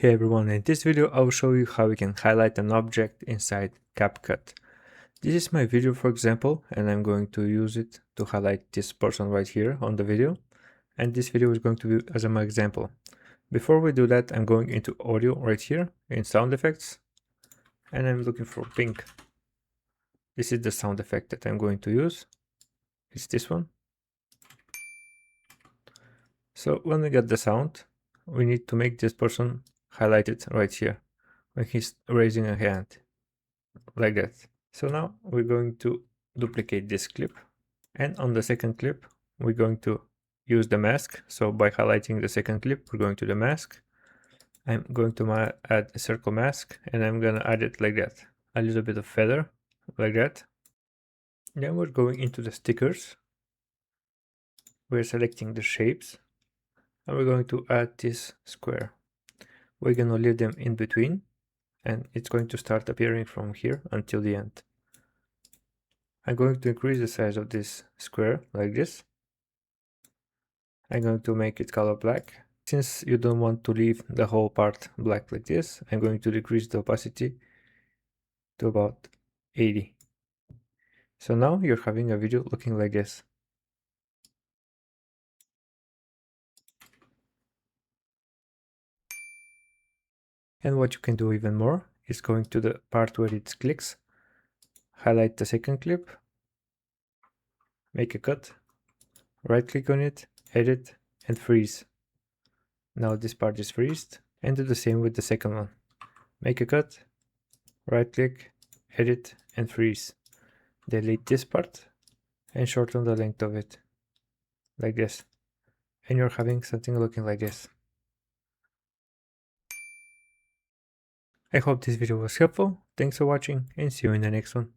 Hey everyone, in this video I will show you how we can highlight an object inside Capcut. This is my video for example, and I'm going to use it to highlight this person right here on the video, and this video is going to be as my example. Before we do that, I'm going into audio right here in sound effects, and I'm looking for pink. This is the sound effect that I'm going to use. It's this one. So when we get the sound, we need to make this person highlighted right here when he's raising a hand, like that. So now we're going to duplicate this clip, and on the second clip we're going to use the mask. So by highlighting the second clip, we're going to the mask. I'm going to add a circle mask, and I'm gonna add it like that, a little bit of feather like that. Then we're going into the stickers, we're selecting the shapes, and we're going to add this square. We're gonna leave them in between, and it's going to start appearing from here until the end. I'm going to increase the size of this square like this. I'm going to make it color black. Since you don't want to leave the whole part black like this, I'm going to decrease the opacity to about 80. So now you're having a video looking like this. And what you can do even more is going to the part where it clicks, highlight the second clip, make a cut, right click on it, edit, and freeze. Now this part is freezed, and do the same with the second one. Make a cut, right click, edit, and freeze. Delete this part and shorten the length of it, like this. And you're having something looking like this. I hope this video was helpful. Thanks for watching, and see you in the next one.